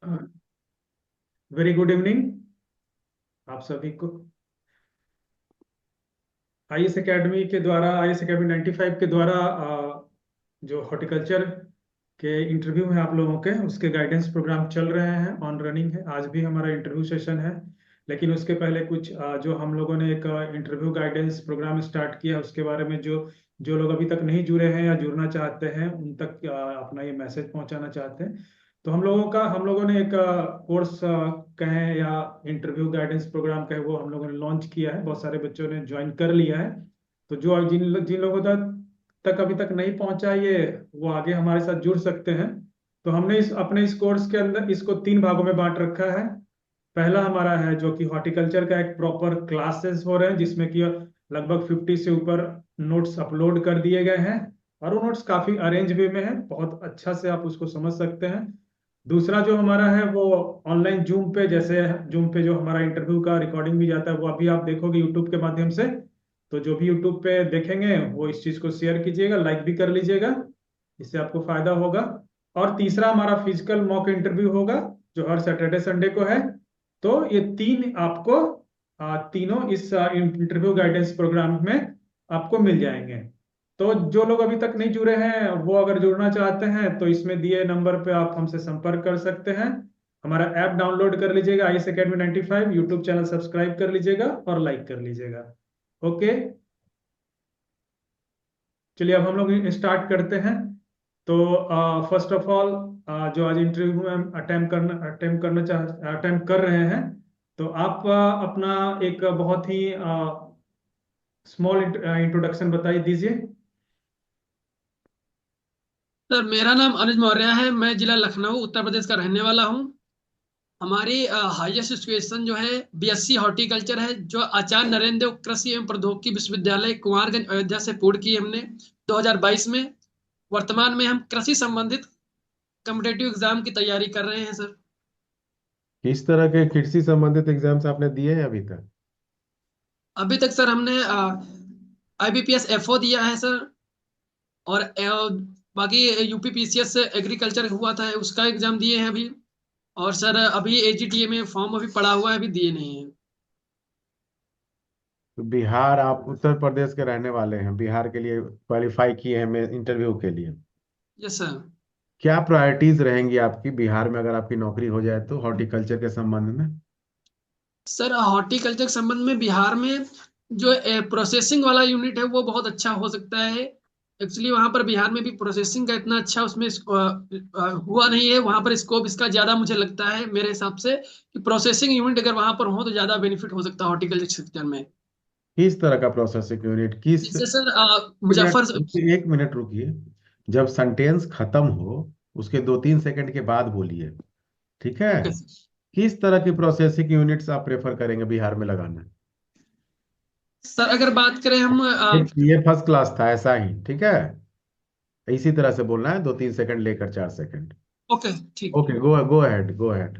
Very good evening आप सभी को। आईएएस एकेडमी के द्वारा, आईएएस एकेडमी 95 के द्वारा जो हॉर्टिकल्चर के इंटरव्यू हैं आप लोगों के, उसके गाइडेंस प्रोग्राम चल रहे हैं, ऑन रनिंग है। आज भी हमारा इंटरव्यू सेशन है, लेकिन उसके पहले कुछ जो हम लोगों ने एक इंटरव्यू गाइडेंस प्रोग्राम स्टार्ट किया, उसके बारे में जो जो लोग अभी तक नहीं जुड़े हैं या जुड़ना चाहते हैं, उन तक अपना ये मैसेज पहुंचाना चाहते हैं। तो हम लोगों ने एक कोर्स कहें या इंटरव्यू गाइडेंस प्रोग्राम कहें, वो हम लोगों ने लॉन्च किया है। बहुत सारे बच्चों ने ज्वाइन कर लिया है। तो जो जिन जिन लोगों तक अभी तक नहीं पहुंचा, ये वो आगे हमारे साथ जुड़ सकते हैं। तो हमने अपने इस कोर्स के अंदर इसको 3 भागों में बांट रखा है। पहला हमारा है जो कि हॉर्टिकल्चर का एक प्रॉपर क्लासेस हो रहे हैं, जिसमें कि लगभग 50 से ऊपर नोट्स अपलोड कर दिए गए हैं, और वो नोट्स काफी अरेंज वे में है, बहुत अच्छा से आप उसको समझ सकते हैं। दूसरा जो हमारा है वो ऑनलाइन जूम पे, जैसे जूम पे जो हमारा इंटरव्यू का रिकॉर्डिंग भी जाता है, वो अभी आप देखोगे यूट्यूब के माध्यम से। तो जो भी यूट्यूब पे देखेंगे वो इस चीज को शेयर कीजिएगा, लाइक भी कर लीजिएगा, इससे आपको फायदा होगा। और तीसरा हमारा फिजिकल मॉक इंटरव्यू होगा, जो हर सैटरडे संडे को है। तो ये तीन आपको तीनों इस इंटरव्यू गाइडेंस प्रोग्राम में आपको मिल जाएंगे। तो जो लोग अभी तक नहीं जुड़े हैं, वो अगर जुड़ना चाहते हैं तो इसमें दिए नंबर पे आप हमसे संपर्क कर सकते हैं। हमारा ऐप डाउनलोड कर लीजिएगा, IAS academy 95, YouTube channel subscribe कर लीजिएगा और लाइक कर लीजिएगा। ओके, चलिए अब हम लोग स्टार्ट करते हैं। तो फर्स्ट ऑफ ऑल, जो आज इंटरव्यू में हम अटेम्प्ट कर रहे हैं, तो आप अपना एक बहुत ही स्मॉल इंट्रोडक्शन बताइए दीजिए। सर, मेरा नाम अनुज मौर्य है। मैं जिला लखनऊ उत्तर प्रदेश का रहने वाला हूँ। हमारी हाईएस्ट एजुकेशन जो है बीएससी हॉर्टिकल्चर है, जो आचार्य नरेंद्र देव कृषि एवं प्रौद्योगिकी विश्वविद्यालय कुंवरगंज अयोध्या से पूर्ण की हमने 2022 में। वर्तमान में हम कृषि संबंधित कॉम्पिटेटिव एग्जाम की तैयारी कर रहे हैं सर। किस तरह के कृषि संबंधित एग्जाम्स आपने दिए हैं अभी तक? अभी तक सर हमने आईबीपीएस एफओ दिया है सर। और बाकी यूपी पीसीएस से एग्रीकल्चर हुआ था, उसका एग्जाम दिए हैं अभी। और सर अभी एजीटीए में फॉर्म अभी पड़ा हुआ है, अभी दिए नहीं है। तो बिहार, आप उत्तर प्रदेश के रहने वाले हैं, बिहार के लिए क्वालिफाई किए हैं इंटरव्यू के लिए। Yes sir. क्या प्रायोरिटीज रहेंगी आपकी बिहार में अगर आपकी नौकरी हो जाए तो हॉर्टिकल्चर के संबंध में? सर हॉर्टिकल्चर के संबंध में बिहार में जो प्रोसेसिंग वाला यूनिट है वो बहुत अच्छा हो सकता है। एक्चुअली वहां पर बिहार में भी प्रोसेसिंग का इतना अच्छा उसमें हुआ नहीं है। वहां पर स्कोप इसका ज्यादा मुझे लगता है मेरे हिसाब से कि प्रोसेसिंग यूनिट अगर वहां पर हो तो ज्यादा बेनिफिट हो सकता है हॉर्टिकल्चर सेक्टर में। किस तरह का प्रोसेसिंग यूनिट, किस जैसे सर मिनट मुजफ्फर। रुकिए, 1 मिनट रुकिए। जब सेंटेंस खत्म हो उसके 2-3 सेकंड के बाद बोलिए, ठीक है? ओके किस तरह की प्रोसेसिंग यूनिट्स आप प्रेफर करेंगे बिहार में लगाना? सर, अगर बात करें हम ये फर्स्ट क्लास था, ऐसा ही ठीक है। इसी तरह से बोलना है, 2-3 सेकंड लेकर 4 सेकंड। ओके ठीक। Okay, go go ahead, go ahead.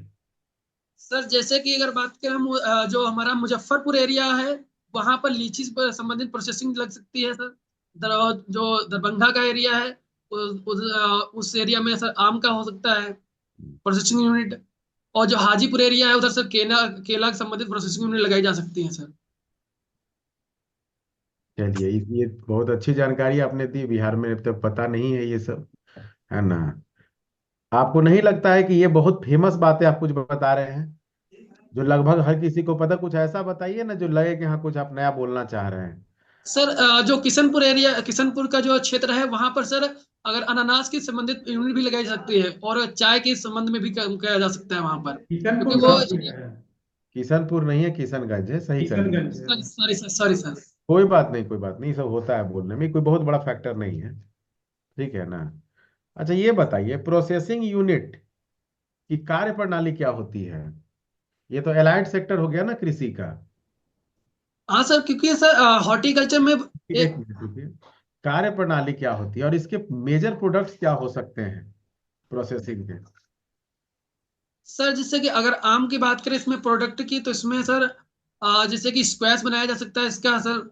Sir जैसे कि अगर बात करें हम जो हमारा मुजफ्फरपुर एरिया है, वहां पर लीची पर संबंधित प्रोसेसिंग लग सकती है सर। जो दरभंगा का एरिया है, उस एरिया में सर आम का हो सकता है प्रोसेसिंग यूनिट। और जो हाजीपुर एरिया है उधर सर केला केला के संबंधित प्रोसेसिंग यूनिट लगाई जा सकती है सर। चलिए, ये बहुत अच्छी जानकारी आपने दी, बिहार में तो पता नहीं है ये सब, है ना? आपको नहीं लगता है कि ये बहुत फेमस बातें आप कुछ बता रहे हैं, जो लगभग हर किसी को पता? कुछ ऐसा बताइए ना जो लगे कि हाँ कुछ आप नया बोलना चाह रहे हैं। सर जो किशनपुर का जो क्षेत्र है वहां पर सर अगर अनानास की संबंधित यूनिट भी लगाई जा सकती है, और चाय के संबंध में भी किया जा सकता है वहां पर, क्योंकि किशनपुर वो। कहाँ पे है? किशनपुर नहीं है, किशनगंज है, सही कर दिए। किशनगंज है। Sorry sir, sorry sir. कोई बात नहीं, कोई बात नहीं, सब होता है बोलने में, कोई बहुत बड़ा फैक्टर नहीं है। ठीक है ना? अच्छा, ये बताइए प्रोसेसिंग यूनिट की कार्य प्रणाली क्या होती है? ये तो एलाइड सेक्टर हो गया ना कृषि का। हाँ सर, क्योंकि सर हॉर्टिकल्चर में एक मिनट रुकिए। कार्य प्रणाली क्या होती है और इसके मेजर प्रोडक्ट्स क्या हो सकते हैं प्रोसेसिंग के? सर जैसे कि अगर आम की बात करें इसमें प्रोडक्ट की, तो इसमें सर जैसे कि स्क्वैश बनाया जा सकता है इसका सर।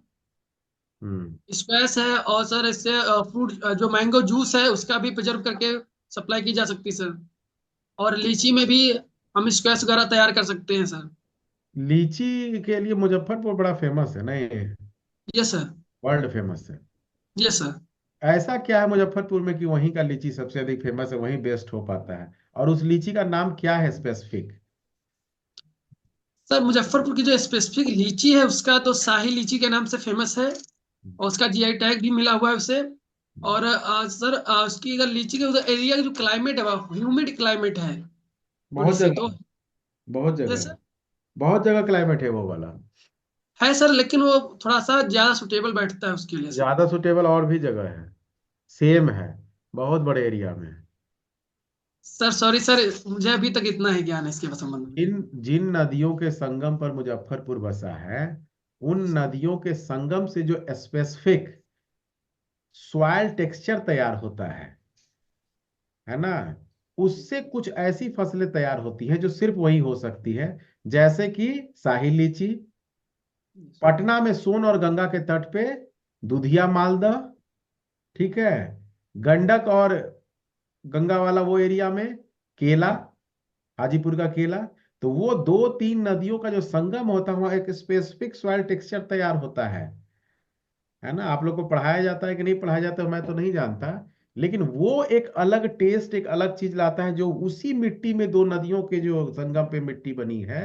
हम्म। स्क्वैश है, और सर इससे फ्रूट जो मैंगो जूस है उसका भी प्रिजर्व करके सप्लाई की जा सकती है सर। और लीची में भी हम स्क्वैश वगैरह तैयार कर सकते हैं सर। लीची के लिए मुजफ्फरपुर बड़ा फेमस है नहीं? Yes sir. वर्ल्ड फेमस है। Yes sir. ऐसा क्या है मुजफ्फरपुर में कि वहीं का लीची सबसे अधिक फेमस है, वहीं बेस्ट हो पाता है? और उस लीची का नाम क्या है स्पेसिफिक? सर मुजफ्फरपुर की जो स्पेसिफिक लीची है उसका तो शाही लीची के नाम से फेमस है, और उसका जीआई टैग भी मिला हुआ है उसे। और सर उसकी अगर लीची के उधर एरिया का जो क्लाइमेट है वो ह्यूमिड क्लाइमेट है थोड़ी बहुत सी जगह तो। है, बहुत जगह जैसे है, बहुत जगह क्लाइमेट है वो वाला। है सर, लेकिन वो थोड़ा सा ज्यादा सुटेबल बैठता है उसके लिए सर। ज्यादा सुटेबल और भी जगह है, सेम है, बहुत बड़े एरिया में। सर सॉरी सर, मुझे अभी तक इतना ही ज्ञान है इसके संबंध में। जिन जिन नदियों के संगम पर मुजफ्फरपुर बसा है, उन नदियों के संगम से जो स्पेसिफिक सॉइल टेक्सचर तैयार होता है ना, उससे कुछ ऐसी फसलें तैयार होती हैं जो सिर्फ वही हो सकती है। जैसे कि शाही लीची, पटना में सोन और गंगा के तट पे दुधिया मालदह, ठीक है, गंडक और गंगा वाला वो एरिया में केला, हाजीपुर का केला। तो वो दो तीन नदियों का जो संगम होता है वहाँ एक स्पेसिफिक सॉइल टेक्सचर तैयार होता है ना। आप लोग को पढ़ाया जाता है कि नहीं पढ़ाया जाता है मैं तो नहीं जानता, लेकिन वो एक अलग टेस्ट, एक अलग चीज लाता है जो उसी मिट्टी में, दो नदियों के जो संगम पे मिट्टी बनी है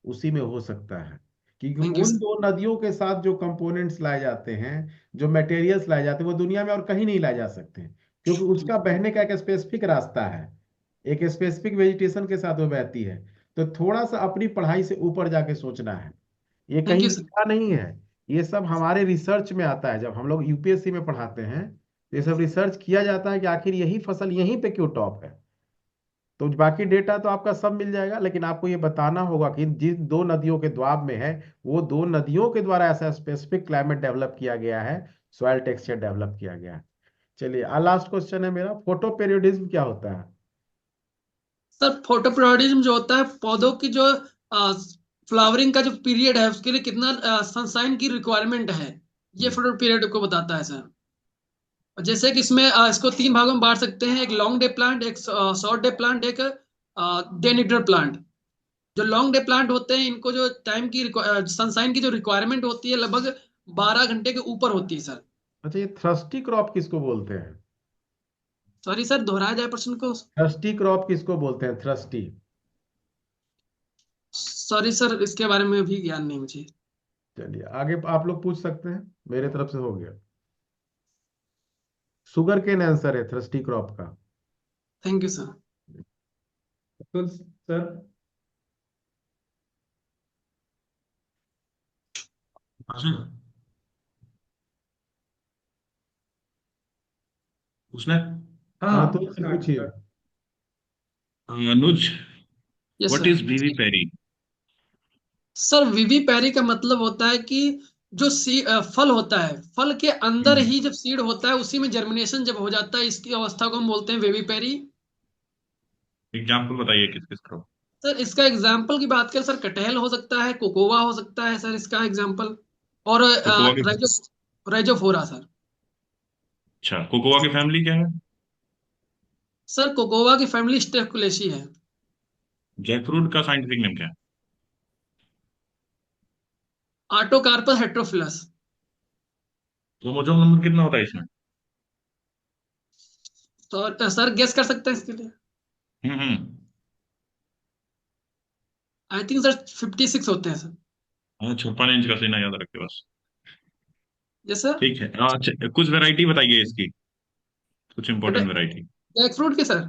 उसी में हो सकता है। क्योंकि थैंक यू उन सर। दो नदियों के साथ जो कंपोनेंट्स लाए जाते हैं, जो मटेरियल्स लाए जाते हैं, वो दुनिया में और कहीं नहीं लाए जा सकते, क्योंकि उसका बहने का एक स्पेसिफिक रास्ता है, एक स्पेसिफिक वेजिटेशन के साथ वो बहती है। तो थोड़ा सा अपनी पढ़ाई से ऊपर जाके सोचना है, ये थैंक कहीं यू सर। लिखा नहीं है। ये सब हमारे रिसर्च में आता है, जब हम लोग यूपीएससी में पढ़ाते हैं तो ये सब रिसर्च किया जाता है कि आखिर यही फसल यहीं पे क्यों टॉप है। तो बाकी डेटा तो आपका सब मिल जाएगा, लेकिन आपको ये बताना होगा कि जिन दो नदियों के द्वाब में है, वो दो नदियों के द्वारा ऐसा स्पेसिफिक क्लाइमेट डेवलप किया गया है, सॉइल टेक्सचर डेवलप किया गया है। चलिए, लास्ट क्वेश्चन है मेरा, फोटो पेरियोडिज्म क्या होता है? सर फोटोप्रोडिज्म जो होता है पौधों की जो फ्लावरिंग का जो पीरियड है उसके लिए कितना सनसाइन की रिक्वायरमेंट है, ये हम्म, फोटो पीरियड को बताता है सर। और जैसे कि इसमें इसको तीन भागों में बांट सकते हैं, एक लॉन्ग डे प्लांट, एक शॉर्ट डे प्लांट, एक डे निडर प्लांट। जो लॉन्ग डे प्लांट होते हैं इनको जो टाइम की सनसाइन की जो रिक्वायरमेंट होती है लगभग 12 घंटे के ऊपर होती है सर। अच्छा, ये थ्रस्टी क्रॉप किसको बोलते हैं? सॉरी सर, दोहराया जाए प्रश्न को। थ्रस्टी क्रॉप किसको बोलते हैं, थ्रस्टी? सॉरी सर, इसके बारे में भी ज्ञान नहीं मुझे। चलिए आगे आप लोग पूछ सकते हैं, मेरे तरफ से हो गया। शुगर केन आंसर है थ्रस्टी क्रॉप का। Thank you sir. बिल्कुल सर। अच्छा, उसने हाँ, हाँ तो स्टार्ट पूछिए। Sir. Anuj, yes what sir. Is vivipary? Sir vivipary का मतलब होता है कि जो फल होता है, फल के अंदर ही जब सीड होता है उसी में जर्मिनेशन जब हो जाता है, इसकी अवस्था को हम बोलते हैं वेवी पैरी। एग्जाम्पल बताइए किस किस का। सर इसका एग्जाम्पल की बात करें सर, कटहल हो सकता है, कोकोवा हो सकता है सर इसका एग्जाम्पल, और कोकोआ के, राइजोफोरा सर। अच्छा कोकोआ की फैमिली क्या है? सर कोकोवा की फैमिली स्टेफुलेसी है। जैकफ्रूट का साइंटिफिक नेम क्या है? Artocarpus heterophyllus. क्रोमोसोम नंबर कितना होता है इसमें? तो सर गेस कर सकते हैं इसके लिए। हम्म। आई थिंक सर 56 होते हैं सर। हाँ, 56 इंच का सीना याद रखे बस। Yes sir. ठीक है, अच्छा कुछ वैरायटी बताइए इसकी, कुछ इंपॉर्टेंट वैरायटी। जैक फ्रूट के सर।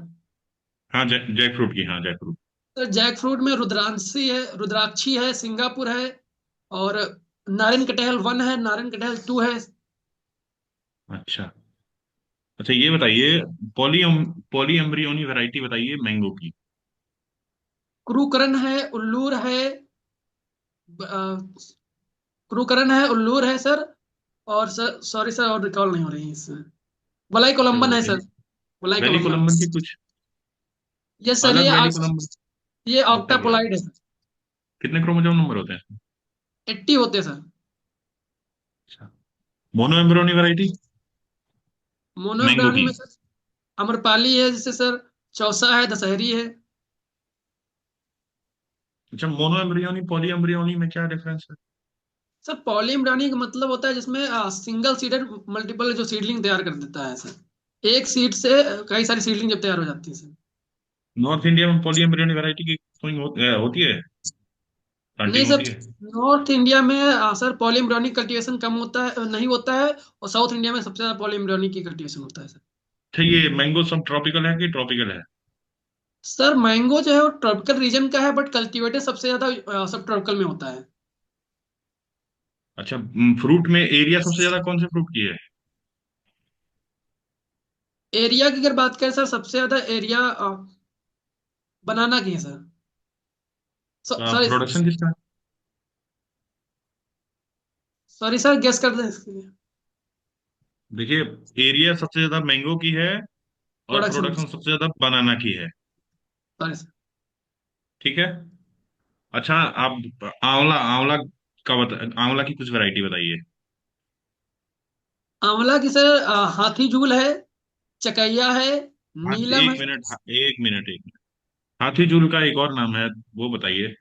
हाँ, जैक फ्रूट की, हाँ jackfruit. Sir jackfruit में रुद्रांशी है, रुद्राक्षी है, सिंगापुर है, और नारिन कटहल 1 है, नारिन कटहल 2 है। अच्छा, अच्छा ये बताइए, पॉली एम्ब्रियोनी वैरायटी बताइए मैंगो की। क्रूकरन है, उल्लूर है, क्रूकरन है, उल्लूर है सर। और सर सॉरी सर, और रिकॉल नहीं हो रही है इसमें। वलाई अच्छा वो कोलम्बन है सर। वलाई वैली कोलम्बन। कोलम्बन की कुछ ये सर अलग वैली कोलम्बन। ये ऑक्टापोलाइट। ऑक्टापोलाइड है सर। कितने क्रोमोसोम नंबर होते हैं? 80 होते हैं सर। अच्छा, mono embryony variety mono mango brownie की। में सर अम्रपाली है, जैसे सर चौसा है, दशहरी है। अच्छा, मोनो एम्ब्रियोनी पॉली एम्ब्रियोनी में क्या डिफरेंस है? सर पॉलीम्ब्रानी का मतलब होता है जिसमें सिंगल सीडेड मल्टीपल जो सीडलिंग तैयार कर देता है सर। एक सीड से कई सारी सीडलिंग जब तैयार हो जाती है सर। नॉर्थ इंडिया में पॉली एम्ब्रियोनी वैरायटी की sowing होती है, नहीं प्लांटिंग सर, होती है? नॉर्थ इंडिया में सर पॉलीम्ब्रानिक कल्टीवेशन कम होता है, नहीं होता है। और साउथ इंडिया में सबसे ज्यादा पॉलीम्ब्रानिक की कल्टीवेशन होता है सर। अच्छा, ये मैंगो सब ट्रॉपिकल है कि ट्रॉपिकल है? सर मैंगो जो है वो ट्रॉपिकल रीजन का है, बट कल्टीवेटेड सबसे ज्यादा सब ट्रॉपिकल में होता है। अच्छा, फ्रूट में एरिया सबसे ज्यादा कौन से फ्रूट की है? एरिया की अगर बात करें सर, सबसे ज्यादा एरिया बनाना की है सर। सॉरी, प्रोडक्शन किसका है? सॉरी सर, गेस कर दें इसके लिए। देखिए, एरिया सबसे ज्यादा मैंगो की है और प्रोडक्शन, प्रोडक्शन सबसे ज्यादा बनाना की है। Sorry sir. ठीक है। अच्छा, आप आंवला आंवला आंवला की कुछ वैरायटी बताइए। आंवला की सर हाथी झूल है, चकैया है, हाथ नीलम एक है। मिनट एक मिनट। हाथी झूल का एक और नाम है, वो बताइए।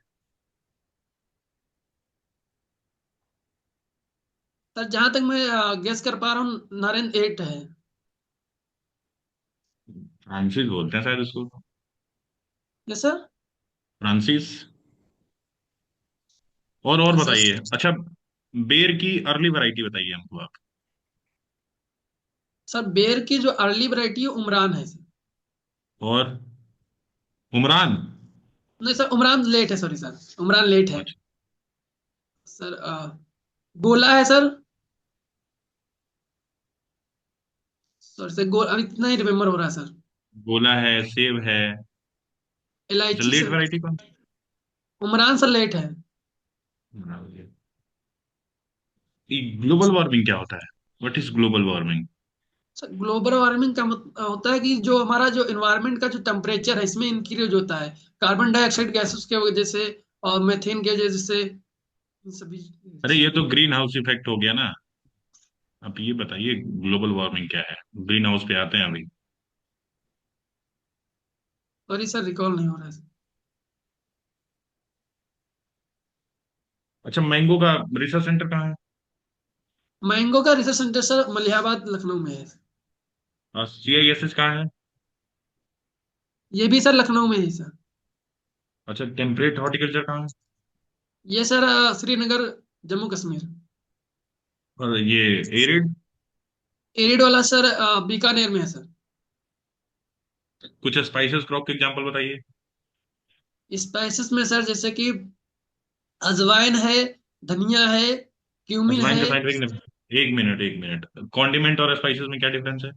सर जहां तक मैं गेस कर पा रहा हूँ, नारायण एट है। फ्रांसिस बोलते हैं शायद इसको। Yes sir. फ्रांसिस। और सर, बताइए। अच्छा, बेर की अर्ली वैरायटी बताइए हमको आप। सर बेर की जो अर्ली वैरायटी है उमरान है सर। और उमरान। नहीं सर, उमरान लेट है, सॉरी सर, उमरान लेट है। अच्छा, सर गोला है सर। सॉरी सर, गोल अभी इतना ही रिमेम्बर हो रहा है सर। गोला है, सेब है। अच्छा, इलायची लेट सर। वैरायटी कौन? उमरान सर लेट है। ग्लोबल वार्मिंग क्या होता है? What is global warming? Sir global warming का होता है कि जो हमारा जो इन्वायरमेंट का जो टेम्परेचर है इसमें इंक्रीज होता है, कार्बन डाइऑक्साइड गैसेस की वजह से और मीथेन की वजह से, इन सभी। अरे, ये तो ग्रीन हाउस इफेक्ट हो गया ना। आप ये बताइए, ग्लोबल वार्मिंग क्या है? ग्रीन हाउस पे आते हैं अभी। सॉरी सर, रिकॉल नहीं हो रहा है। अच्छा, मैंगो का रिसर्च सेंटर कहाँ है? मैंगो का research centre sir Malihabad Lucknow में है। और CISS कहाँ है? ये भी सर लखनऊ में ही सर। अच्छा, टेम्परेट हॉर्टिकल्चर कहाँ है? ये सर श्रीनगर, जम्मू कश्मीर। और ये एरिड? एरिड वाला सर बीकानेर में है सर। कुछ स्पाइसेस क्रॉप के एग्जांपल बताइए। स्पाइसेस में सर जैसे कि अजवाइन है, धनिया है, क्यूमिन अजवाइन है। का साइंटिफिक नेम? एक मिनट। कॉन्डिमेंट और स्पाइसेस में क्या डिफरेंस है?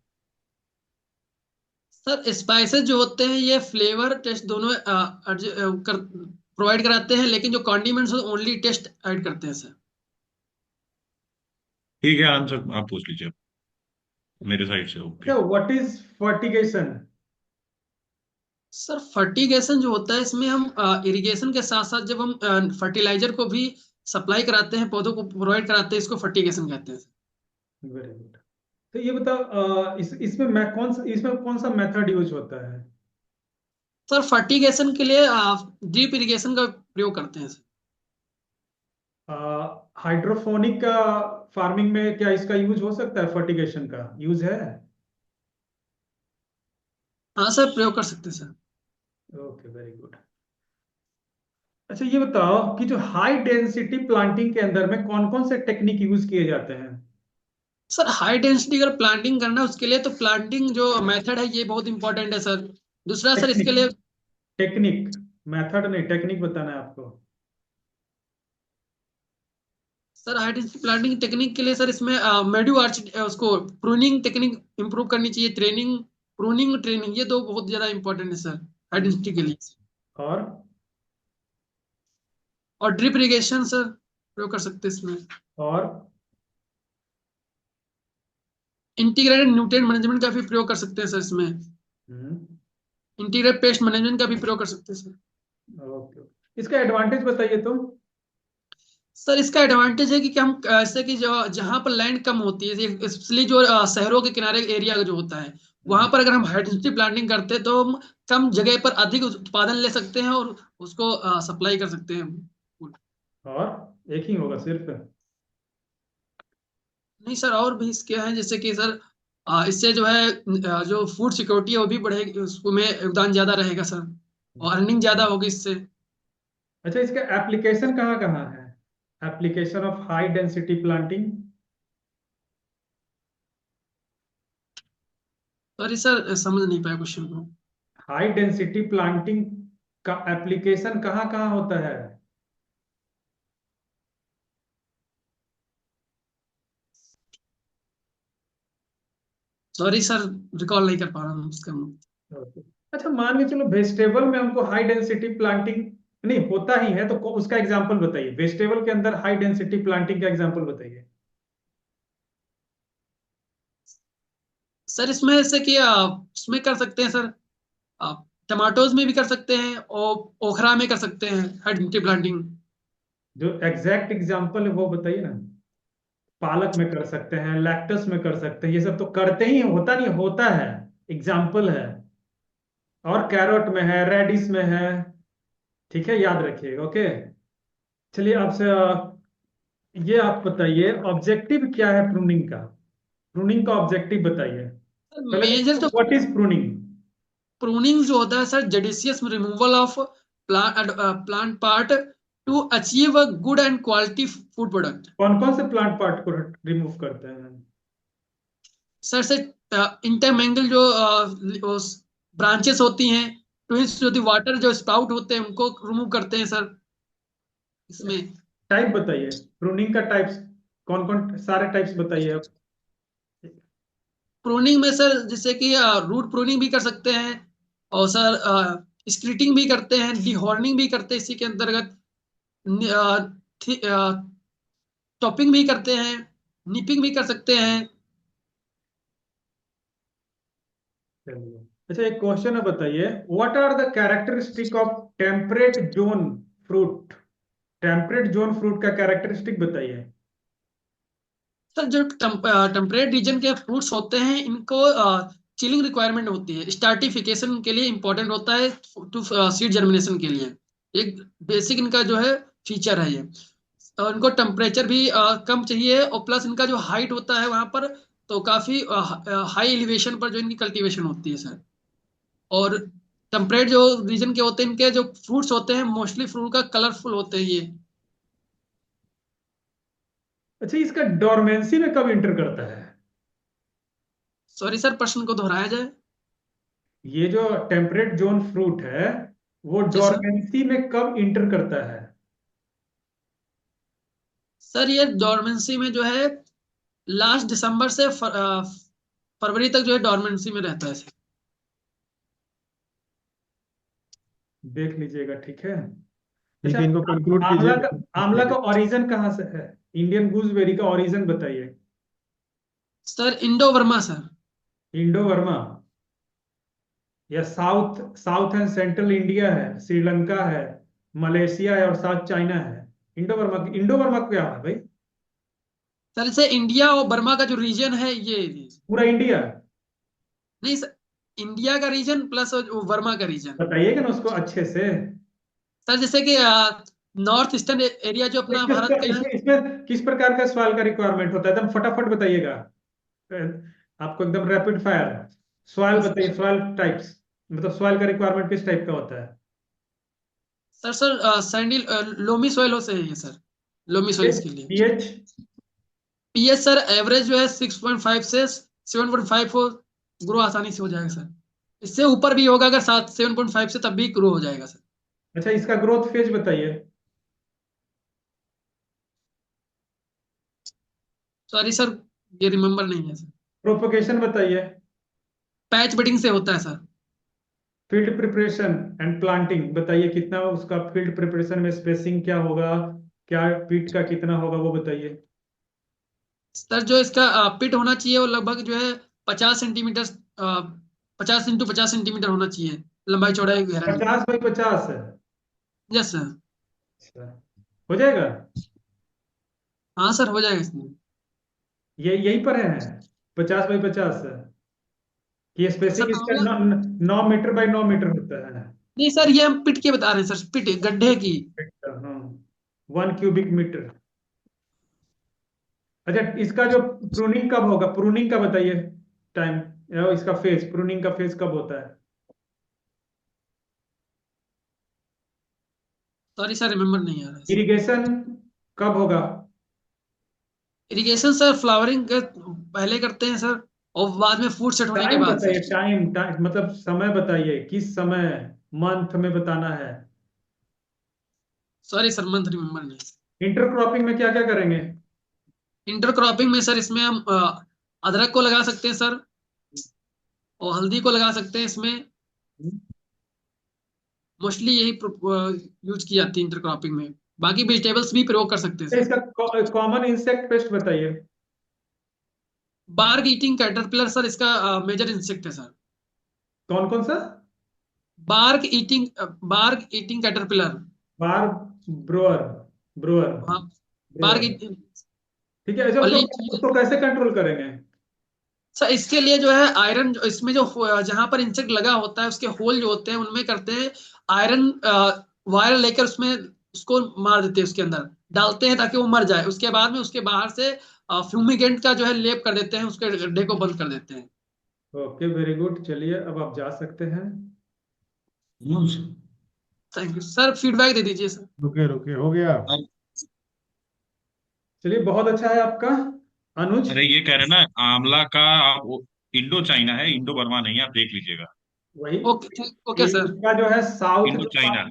सर स्पाइसेस जो होते हैं ये फ्लेवर टेस्ट दोनों प्रोवाइड कराते हैं, लेकिन जो कॉन्डिमेंट्स ओनली टेस्ट ऐड करते हैं सर। ठीक है, आंसर आप पूछ लीजिए। मेरे साइड से ओके। अच्छा, what is fertigation? Sir fertigation जो होता है इसमें हम इरिगेशन के साथ साथ जब हम फर्टिलाइजर को भी सप्लाई कराते हैं, पौधों को प्रोवाइड कराते हैं, इसको फर्टिगेशन कहते हैं। Very good. तो ये बताओ, इसमें मैं कौन सा मेथड यूज होता है? सर फर्टिगेशन के लिए ड्रिप इरिगेशन का प्रयोग करते हैं सर। हाइड्रोफोनिक का फार्मिंग में क्या इसका यूज हो सकता है? फर्टिगेशन का यूज है? हाँ सर, प्रयोग कर सकते हैं सर। Okay, very good. अच्छा, ये बताओ कि जो हाई डेंसिटी प्लांटिंग के अंदर में कौन कौन से टेक्निक यूज किए जाते हैं? सर हाई डेंसिटी अगर प्लांटिंग करना है उसके लिए तो प्लांटिंग जो मेथड है ये बहुत इंपॉर्टेंट है सर। दूसरा सर इसके टेक्निक लिए, टेक्निक मेथड नहीं, टेक्निक बताना है आपको। Sir high density planting technique के लिए सर इसमें मेड्यू आर्च उसको प्रूनिंग टेक्निक इंप्रूव करनी चाहिए। प्रूनिंग ये दो बहुत ज्यादा इंपॉर्टेंट है सर हाई डेंसिटी के लिए। और और ड्रिप इरिगेशन सर प्रयोग कर सकते हैं इसमें। और इंटीग्रेटेड न्यूट्रिएंट मैनेजमेंट का भी प्रयोग कर सकते हैं सर इसमें। हम्म, इंटीग्रेटेड पेस्ट मैनेजमेंट का भी प्रयोग कर सकते हैं सर। ओके। इसका एडवांटेज बताइए तो। सर इसका एडवांटेज है कि हम ऐसे कि जो जहाँ पर लैंड कम होती है, स्पेशली जो शहरों के किनारे एरिया जो होता है वहां पर अगर हम हाई डेंसिटी प्लांटिंग करते हैं तो हम कम जगह पर अधिक उत्पादन ले सकते हैं और उसको सप्लाई कर सकते हैं। और एक ही होगा सिर्फ? नहीं सर, और भी इसके हैं, जैसे कि सर इससे जो है जो फूड सिक्योरिटी है वो भी बढ़ेगी, उसमें योगदान ज्यादा रहेगा सर, और अर्निंग ज्यादा होगी इससे। अच्छा, इसका एप्लीकेशन कहाँ कहाँ है? Application of high density planting. Sorry sir, समझ नहीं पाया क्वेश्चन को। हाई डेंसिटी प्लांटिंग का एप्लीकेशन कहाँ कहाँ होता है? सॉरी सर, रिकॉल नहीं कर पा रहा हूँ उसका। Okay. अच्छा, मान के चलो वेजिटेबल में हमको हाई डेंसिटी प्लांटिंग नहीं होता ही है, तो उसका एग्जांपल बताइए। वेजिटेबल के अंदर हाई डेंसिटी प्लांटिंग का एग्जांपल बताइए। सर इसमें जैसे कि इसमें कर सकते हैं सर, आप टमाटोज में भी कर सकते हैं और ओखरा में कर सकते हैं हाइड्रोपोनिक प्लांटिंग। जो एग्जैक्ट एग्जांपल है वो बताइए ना। पालक में कर सकते हैं, लैक्टस में कर सकते हैं, ये सब तो करते ही हैं, होता नहीं होता है, एग्जाम्पल है। और कैरोट में है, रेडिस में है। ठीक है, याद रखिएगा। ओके, चलिए आपसे ये आप बताइए, ऑब्जेक्टिव क्या है प्रूनिंग का? प्रूनिंग का ऑब्जेक्टिव बताइए। पहले मेजर तो व्हाट इज प्रूनिंग? प्रूनिंग जो होता है sir, judicious removal of plant part to achieve a good and quality food product. कौन कौन से प्लांट पार्ट को रिमूव करते हैं? सर से इंटरमेंगल जो ब्रांचेस होती हैं, ट्विंस जो वाटर जो स्प्राउट होते हैं उनको रिमूव करते हैं सर इसमें। टाइप बताइए, प्रूनिंग का टाइप्स कौन कौन, सारे टाइप्स बताइए आप। प्रूनिंग में सर जैसे कि रूट प्रूनिंग भी कर सकते हैं, और सर स्क्रीटिंग भी करते हैं, डीहॉर्निंग भी करते हैं इसी के अंतर्गत, टॉपिंग भी करते हैं, निपिंग भी कर सकते हैं। चलिए, अच्छा एक क्वेश्चन है, बताइए what are the characteristic of temperate zone fruit? Temperate zone fruit का कैरेक्टरिस्टिक बताइए। सर जो टेम्परेट रीजन के फ्रूट्स होते हैं इनको चिलिंग रिक्वायरमेंट होती है, स्टार्टिफिकेशन के लिए इंपॉर्टेंट होता है, टू सीड जर्मिनेशन के लिए। एक बेसिक इनका जो है फीचर है ये। और इनको टेम्परेचर भी कम चाहिए, और प्लस इनका जो हाइट होता है वहां पर तो काफी हाई एलिवेशन पर जो इनकी कल्टीवेशन होती है सर। और टेम्परेट जो रीजन के होते हैं इनके जो फ्रूट्स होते हैं मोस्टली फ्रूट का कलरफुल होते हैं ये। अच्छा, इसका डोरमेंसी में कब इंटर करता है? सॉरी सर, प्रश्न को दोहराया जाए। ये जो टेम्परेट जोन फ्रूट है, वो जी सर। डोरमेंसी में कब इंटर करता है? सर ये डोरमेंसी में जो है लास्ट दिसंबर से फरवरी तक जो है डोरमेंसी में रहता है सर। देख लीजिएगा, ठीक है। ठीक अच्छा, है, इनको कंक्लूड कीजिए। आंवला का ओरिजिन कहाँ से है? इंडियन गूजबेरी का ओरिजिन बताइए। Sir Indo Burma sir. Indo Burma, या south south and central India है, श्रीलंका है, मलेशिया है और साउथ चाइना है। इंडो वर्मा क्या है भाई? सर इसे इंडिया और बर्मा का जो रीजन है ये region। पूरा इंडिया? नहीं सर, इंडिया का रीजन प्लस वर्मा का रीजन। बताइएगा ना उसको अच्छे से। सर जैसे कि नॉर्थ ईस्टर्न एरिया जो अपना भारत का है। इसमें किस प्रकार का सवाल का रिक्वायरमेंट होता है? एकदम फटाफट बताइएगा। आपको एकदम रैपिड फायर सवाल बताइए। सवाल टाइप्स, मतलब सवाल का रिक्वायरमेंट किस टाइप का होता है? सर सैंडी लोमी सॉइल से है ये सर, लोमी सॉइल्स के लिए। पीएच? पीएच सर एवरेज जो है 6.5 से 7.5 हो, ग्रो आसानी से हो जाएगा सर। इससे ऊपर भी होगा अगर 7-7.5 से, तब भी ग्रो हो जाएगा सर। अच्छा, इसका ग्रोथ फेज बताइए। सॉरी सर, ये रिमेम्बर नहीं है सर। प्रोपगेशन बताइए। पैच बडिंग से होता है sir. Field preparation and planting बताइए, कितना उसका फील्ड प्रिपरेशन में स्पेसिंग क्या होगा, क्या पीट का कितना होगा वो बताइए। सर जो इसका पिट होना चाहिए वो लगभग जो है 50 सेंटीमीटर, 50 x 50 सेंटीमीटर होना चाहिए, लंबाई चौड़ाई गहराई। 50 बाई 50 है? Yes sir. अच्छा, हो जाएगा। हाँ सर, हो जाएगा इसमें। ये यहीं पर है, 50 बाई 50 है। कि स्पेसिंग सर इसका आंवला 9 मीटर बाय 9 मीटर होता है। नहीं सर, ये हम पिट के बता रहे हैं सर, पिट गड्ढे की। हाँ, 1 क्यूबिक मीटर। अच्छा, इसका जो प्रूनिंग कब होगा, प्रूनिंग का बताइए टाइम, इसका फेज, प्रूनिंग का फेज कब होता है? सॉरी सर, रिमेम्बर नहीं आ रहा है। इरिगेशन कब होगा? इरिगेशन सर फ्लावरिंग पहले करते हैं सर, और बाद में फूड सेट होने के टाइम बाद बताइए, सर। टाइम मतलब समय बताइए, किस समय, मंथ में बताना है। सॉरी सर, मंथ रिमेम्बर नहीं। इंटरक्रॉपिंग में क्या क्या करेंगे? इंटरक्रॉपिंग में सर इसमें हम अदरक को लगा सकते हैं सर, और हल्दी को लगा सकते हैं इसमें। मोस्टली यही यूज की जाती है इंटरक्रॉपिंग में। बाकी वेजिटेबल्स भी प्रयोग कर सकते हैं सर। इसका कॉमन इंसेक्ट पेस्ट बताइए। बार्ग ईटिंग कैटरपिलर सर इसका मेजर इंसेक्ट है सर। कौन कौन सा? बार्ग ईटिंग बार्ग ईटिंग कैटरपिलर। बार ब्रोअर ब्रोअर हाँ, बार्ग ब्रोअर। ईटिंग। ठीक है, अच्छा, और उसको कैसे कंट्रोल करेंगे? सर इसके लिए जो है आयरन, इसमें जो जहां पर इंसेक्ट लगा होता है उसके होल जो होते हैं उनमें करते हैं आयरन वायर लेकर उसमें उसको मार देते हैं, उसके अंदर डालते हैं ताकि वो मर जाए। उसके बाद में उसके बाहर से फ्यूमिगेंट का जो है लेप कर देते हैं, उसके गड्ढे को बंद कर देते हैं। ओके, वेरी गुड, चलिए अब आप जा सकते हैं। थैंक यू सर, फीडबैक दे दीजिए सर। रुके रुके, हो गया। चलिए, बहुत अच्छा है आपका। अनुज, अरे ये कह रहे ना, आंवला का आप, इंडो चाइना है, इंडो बर्मा नहीं है, आप देख लीजिएगा। वही, ओके ओके सर। इसका जो है साउथ इंडो जो चाइना।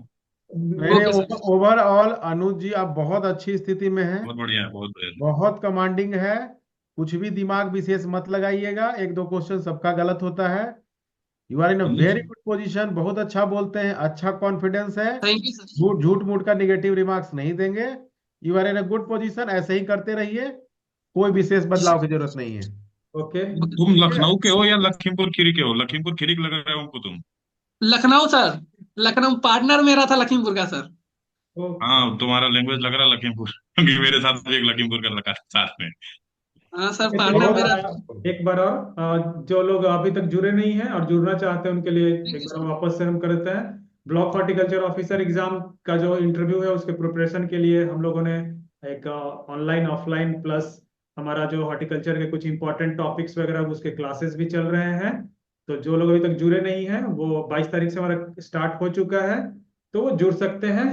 मेरे ओके सर। ओवरऑल अनुज जी आप बहुत अच्छी स्थिति में हैं, बहुत बढ़िया है, बहुत बढ़िया। बहुत कमांडिंग है। कुछ भी दिमाग विशेष मत लगाइएगा, एक दो क्वेश्चन सबका गलत होता है। You are in a very good position, बहुत अच्छा बोलते हैं, अच्छा कॉन्फिडेंस है। Thank you sir. झूठ झूठ मूठ का निगेटिव रिमार्क्स नहीं देंगे। You are in a good position, ऐसे ही करते रहिए, कोई विशेष बदलाव की जरूरत नहीं है। ओके। तुम ठीक है। लखनऊ के हो या लखीमपुर खीरी के हो? लखीमपुर खीरी के लग रहे हो हमको तुम। लखनऊ सर, लखनऊ पार्टनर मेरा था लखीमपुर का सर। ओके, हाँ, तुम्हारा लैंग्वेज लग रहा है लखीमपुर क्योंकि मेरे साथ भी एक लखीमपुर का लगा था साथ में। हाँ सर, चलिए, पार्टनर बहुत मेरा। एक बार और, जो लोग अभी तक जुड़े नहीं हैं और जुड़ना चाहते हैं उनके लिए थैंक एक यू बार सर। वापस से हम करते हैं। ब्लॉक हॉर्टिकल्चर ऑफिसर एग्जाम का जो इंटरव्यू है उसके प्रिपरेशन के लिए हम लोगों ने एक ऑनलाइन ऑफलाइन प्लस हमारा जो हॉर्टिकल्चर के कुछ इंपॉर्टेंट टॉपिक्स वगैरह उसके क्लासेस भी चल रहे हैं। तो जो लोग अभी तक जुड़े नहीं हैं वो 22 तारीख से हमारा स्टार्ट हो चुका है, तो वो जुड़ सकते हैं।